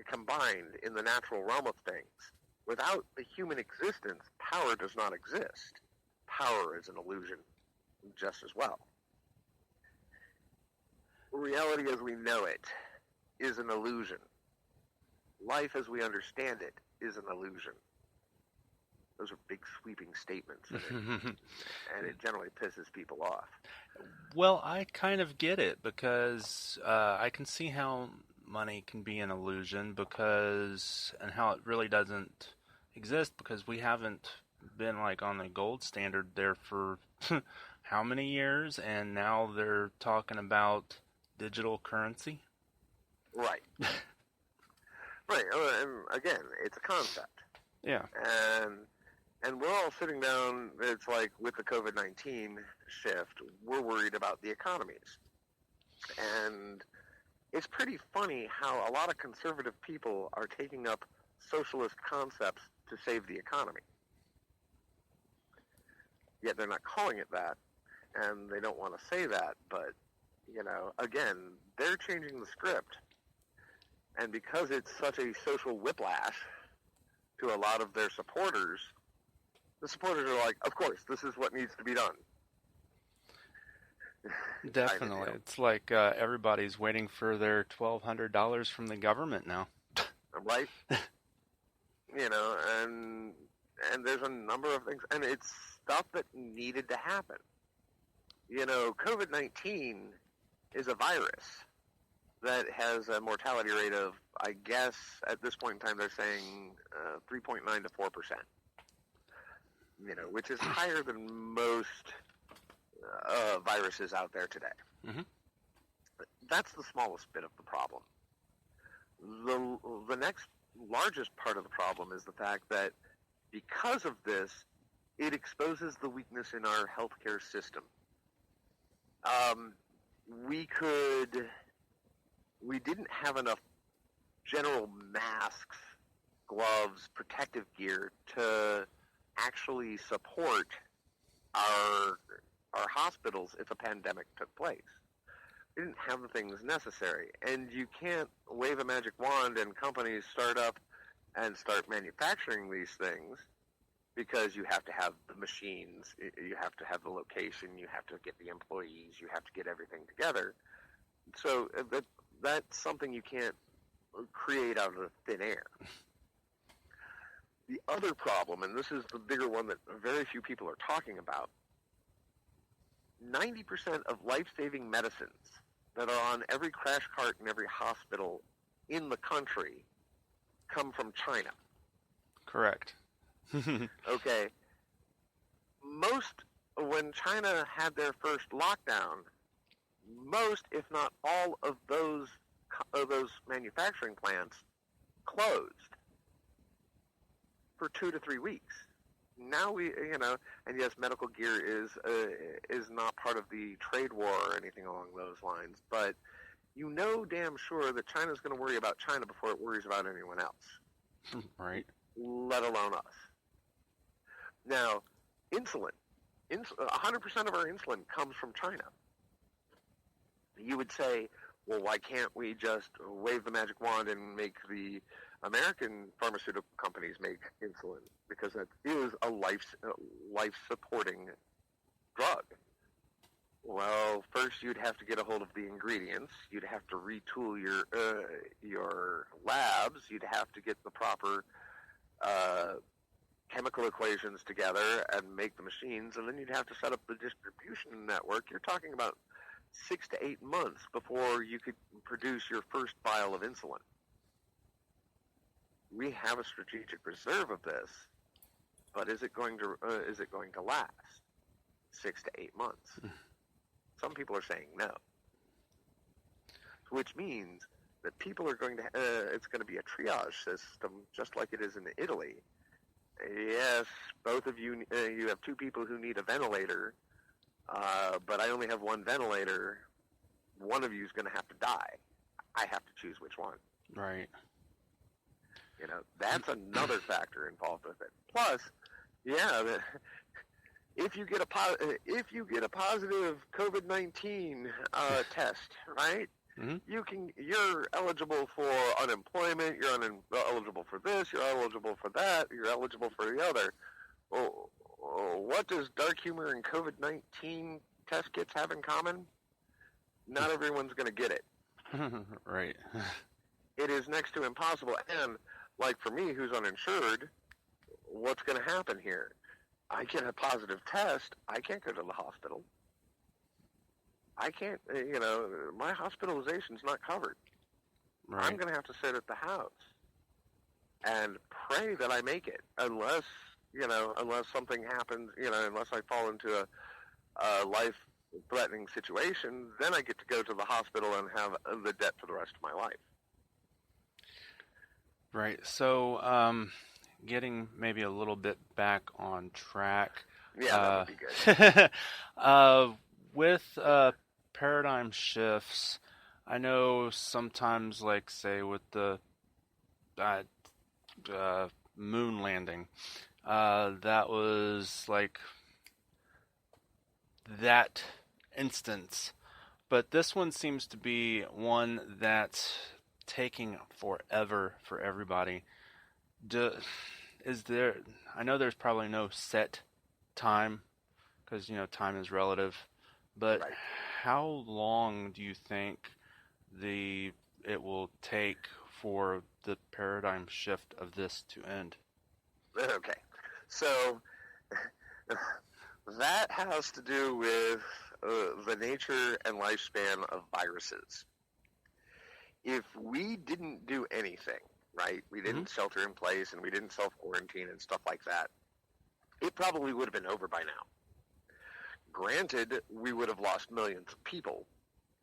combined in the natural realm of things. Without the human existence, power does not exist. Power is an illusion just as well. Reality as we know it is an illusion. Life as we understand it is an illusion. Those are big sweeping statements, and it generally pisses people off. Well, I kind of get it because I can see how money can be an illusion and how it really doesn't exist because we haven't been like on the gold standard there for how many years, and now they're talking about digital currency. Right. Right. And again, it's a concept. Yeah. And we're all sitting down, it's like with the COVID-19 shift, we're worried about the economies. And it's pretty funny how a lot of conservative people are taking up socialist concepts to save the economy. Yet they're not calling it that, and they don't want to say that, but, again, they're changing the script. And because it's such a social whiplash to a lot of their supporters, the supporters are like, of course, this is what needs to be done. Definitely. It's like everybody's waiting for their $1,200 from the government now. Right? And there's a number of things, and it's stuff that needed to happen. COVID-19 is a virus that has a mortality rate of, I guess, at this point in time, they're saying 3.9 to 4%. Which is higher than most viruses out there today. Mm-hmm. That's the smallest bit of the problem. The next largest part of the problem is the fact that because of this, it exposes the weakness in our healthcare system. We didn't have enough general masks, gloves, protective gear to actually support our hospitals if a pandemic took place. We didn't have the things necessary. And you can't wave a magic wand and companies start up and start manufacturing these things because you have to have the machines, you have to have the location, you have to get the employees, you have to get everything together. So that's something you can't create out of thin air. The other problem, and this is the bigger one that very few people are talking about, 90% of life-saving medicines that are on every crash cart in every hospital in the country come from China. Correct. Okay. When China had their first lockdown, most, if not all, of those manufacturing plants closed for 2 to 3 weeks. Now and yes, medical gear is not part of the trade war or anything along those lines, but damn sure that China's going to worry about China before it worries about anyone else. Right. Let alone us. Now, insulin. 100% of our insulin comes from China. You would say, well, why can't we just wave the magic wand and make the American pharmaceutical companies make insulin? Because that is a life-supporting drug. Well, first you'd have to get a hold of the ingredients. You'd have to retool your labs. You'd have to get the proper chemical equations together and make the machines, and then you'd have to set up the distribution network. You're talking about 6 to 8 months before you could produce your first vial of insulin. We have a strategic reserve of this, but is it going to last 6 to 8 months? Some people are saying no, which means that people are going to. It's going to be a triage system, just like it is in Italy. Yes, both of you. You have 2 people who need a ventilator, but I only have 1 ventilator. One of you is going to have to die. I have to choose which one. Right. That's another factor involved with it. Plus, if you get a positive COVID-19 test, right? Mm-hmm. You're eligible for unemployment. You're eligible for this. You're eligible for that. You're eligible for the other. What does dark humor and COVID-19 test kits have in common? Not everyone's going to get it. Right. It is next to impossible. And like for me, who's uninsured, what's going to happen here? I get a positive test. I can't go to the hospital. I can't, my hospitalization's not covered. Right. I'm going to have to sit at the house and pray that I make it, unless something happens, unless I fall into a life-threatening situation, then I get to go to the hospital and have the debt for the rest of my life. Right. So, getting maybe a little bit back on track. Yeah, that would be good. With paradigm shifts, I know sometimes, like, say, with the moon landing, that was like that instance. But this one seems to be one that's taking forever for everybody. I know there's probably no set time, because, time is relative, but Right. how long do you think it will take for the paradigm shift of this to end? Okay. So that has to do with the nature and lifespan of viruses. If we didn't do anything, right, we didn't shelter in place and we didn't self-quarantine and stuff like that, it probably would have been over by now. Granted, we would have lost millions of people,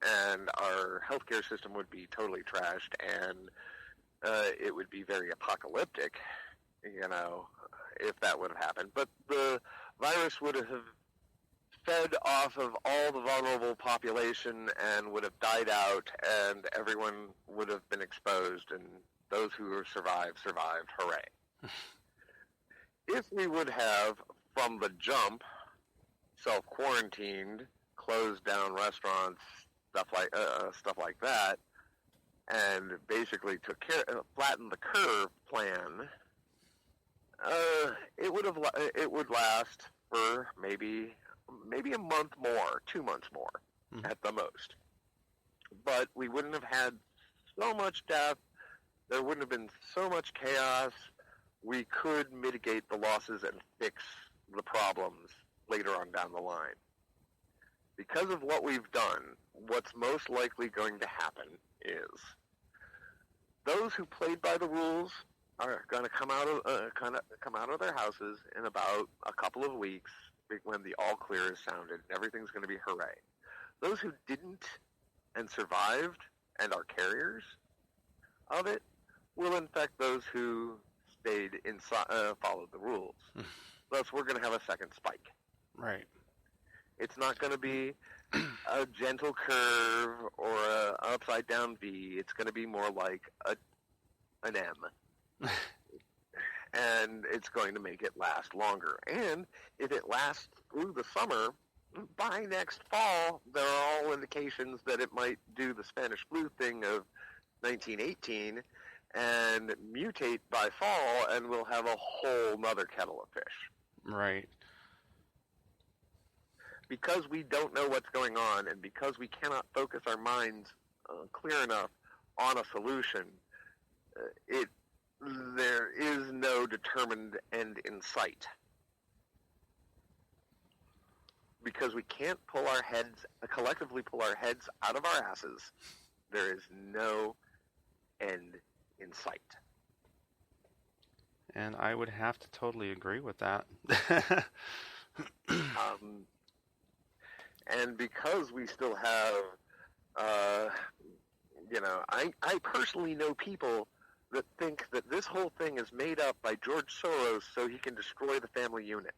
and our healthcare system would be totally trashed, and it would be very apocalyptic, if that would have happened. But the virus would have fed off of all the vulnerable population and would have died out, and everyone would have been exposed, and those who survived, hooray. If we would have, from the jump, self-quarantined, closed down restaurants, stuff like that, and basically flattened the curve plan, it would last for maybe a month more, 2 months more, at the most. But we wouldn't have had so much death. There wouldn't have been so much chaos. We could mitigate the losses and fix the problems later on down the line. Because of what we've done, what's most likely going to happen is those who played by the rules are going to come out of their houses in about a couple of weeks when the all clear is sounded and everything's going to be hooray. Those who didn't and survived and are carriers of it will infect those who stayed inside, followed the rules. Thus, we're going to have a second spike. Right. It's not going to be a gentle curve or an upside down V. It's going to be more like an M. And it's going to make it last longer. And if it lasts through the summer, by next fall, there are all indications that it might do the Spanish flu thing of 1918 and mutate by fall, and we'll have a whole nother kettle of fish. Right. Because we don't know what's going on, and because we cannot focus our minds clear enough on a solution, there is no determined end in sight. Because we can't collectively pull our heads out of our asses, there is no end in sight. And I would have to totally agree with that. And because we still have, I personally know people that think that this whole thing is made up by George Soros so he can destroy the family unit.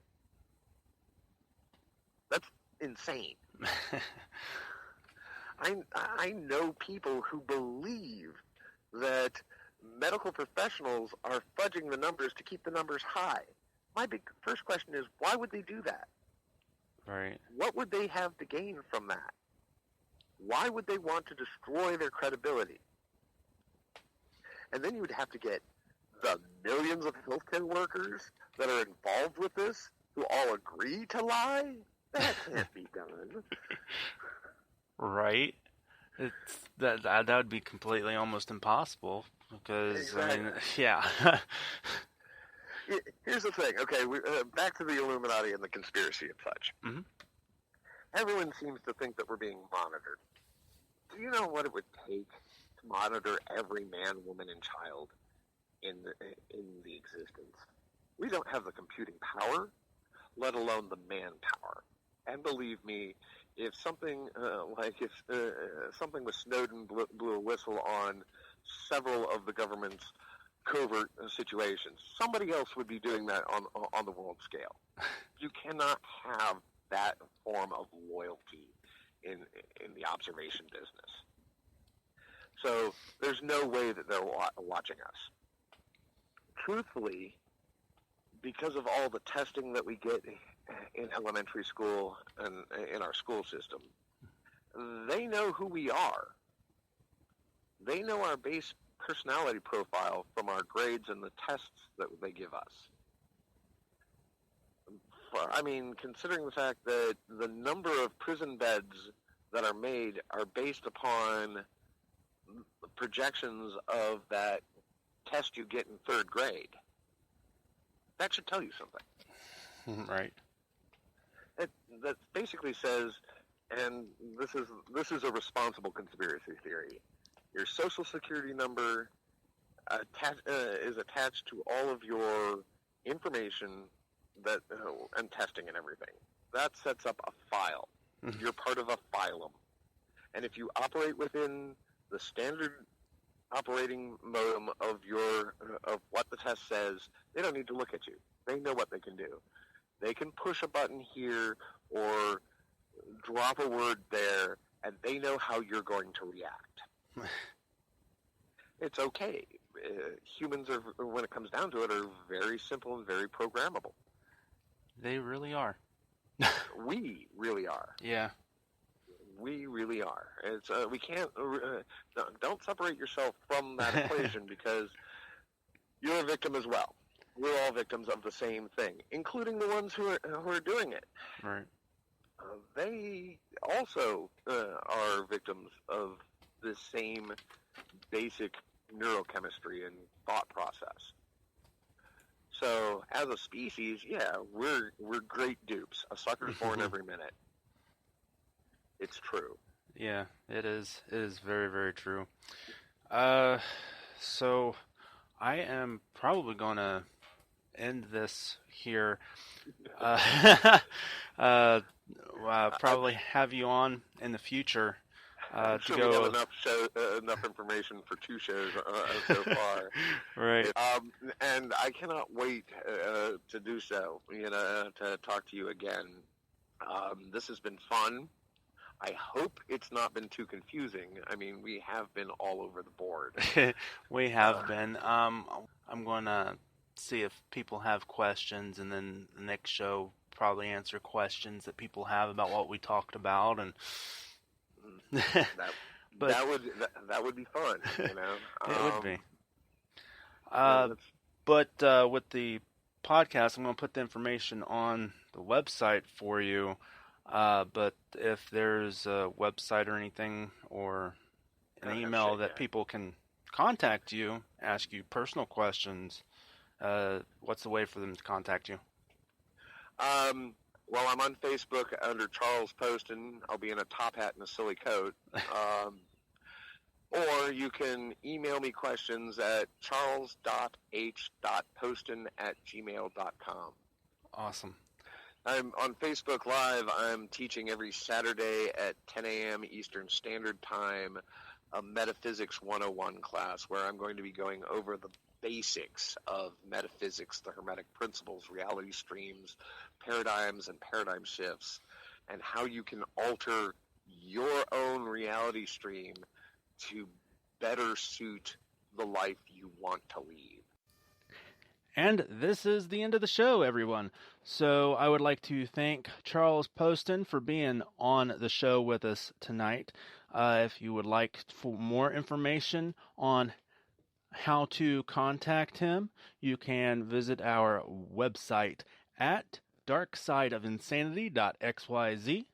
That's insane. I know people who believe that medical professionals are fudging the numbers to keep the numbers high. My big first question is, why would they do that? Right. What would they have to gain from that? Why would they want to destroy their credibility? And then you would have to get the millions of healthcare workers that are involved with this who all agree to lie? That can't be done. Right. That would be completely almost impossible because, Exactly. yeah. Here's the thing. Okay, back to the Illuminati and the conspiracy and such. Mhm. Everyone seems to think that we're being monitored. Do you know what it would take to monitor every man, woman, and child in the existence? We don't have the computing power, let alone the manpower. And believe me, if something something with Snowden blew a whistle on several of the government's covert situations, somebody else would be doing that on the world scale. You cannot have that form of loyalty in the observation business. So there's no way that they're watching us. Truthfully, because of all the testing that we get in elementary school and in our school system, they know who we are. They know our base personality profile from our grades and the tests that they give us. I mean, considering the fact that the number of prison beds that are made are based upon projections of that test you get in third grade, that should tell you something. Right. That basically says, and this is a responsible conspiracy theory, your social security number is attached to all of your information that and testing and everything. That sets up a file. Mhm. You're part of a phylum. And if you operate within the standard operating modem of what the test says, they don't need to look at you. They know what they can do. They can push a button here or drop a word there, and they know how you're going to react. It's okay. Humans are, when it comes down to it, are very simple and very programmable. They really are. We really are. Yeah. We really are. It's we can't. Don't separate yourself from that equation because you're a victim as well. We're all victims of the same thing, including the ones who are doing it. Right. They also are victims of the same basic neurochemistry and thought process. So, as a species, yeah, we're great dupes. A sucker's born every minute. It's true. Yeah, it is. It is very, very true. So I am probably gonna end this here. Probably have you on in the future I'm to sure go. we have enough information for 2 shows so far. Right. And I cannot wait to do so. To talk to you again. This has been fun. I hope it's not been too confusing. I mean, we have been all over the board. We have been. I'm going to see if people have questions, and then the next show probably answer questions that people have about what we talked about, and that would be fun. It would be. That's- But with the podcast, I'm going to put the information on the website for you. But if there's a website or anything or an email that people can contact you, ask you personal questions, what's the way for them to contact you? Well, I'm on Facebook under Charles Poston. I'll be in a top hat and a silly coat. Or you can email me questions at charles.h.poston@gmail.com. Awesome. I'm on Facebook Live. I'm teaching every Saturday at 10 a.m. Eastern Standard Time a Metaphysics 101 class where I'm going to be going over the basics of metaphysics, the Hermetic principles, reality streams, paradigms, and paradigm shifts, and how you can alter your own reality stream to better suit the life you want to lead. And this is the end of the show, everyone. So I would like to thank Charles Poston for being on the show with us tonight. If you would like for more information on how to contact him, you can visit our website at darksideofinsanity.xyz.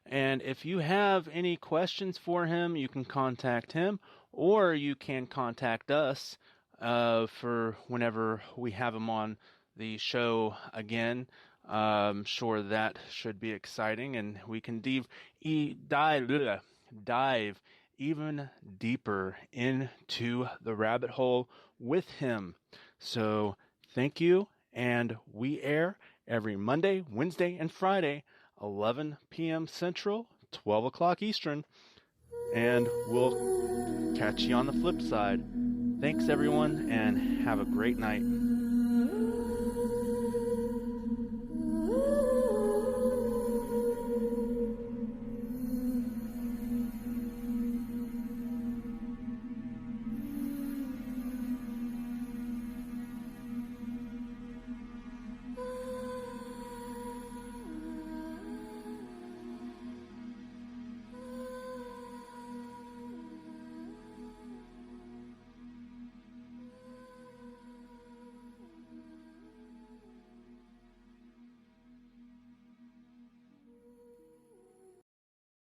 And if you have any questions for him, you can contact him, or you can contact us for whenever we have him on the show again. Sure, that should be exciting, and we can dive even deeper into the rabbit hole with him. So thank you, and we air every Monday, Wednesday, and Friday, 11 p.m. Central, 12 o'clock Eastern, and we'll catch you on the flip side. Thanks, everyone, and have a great night.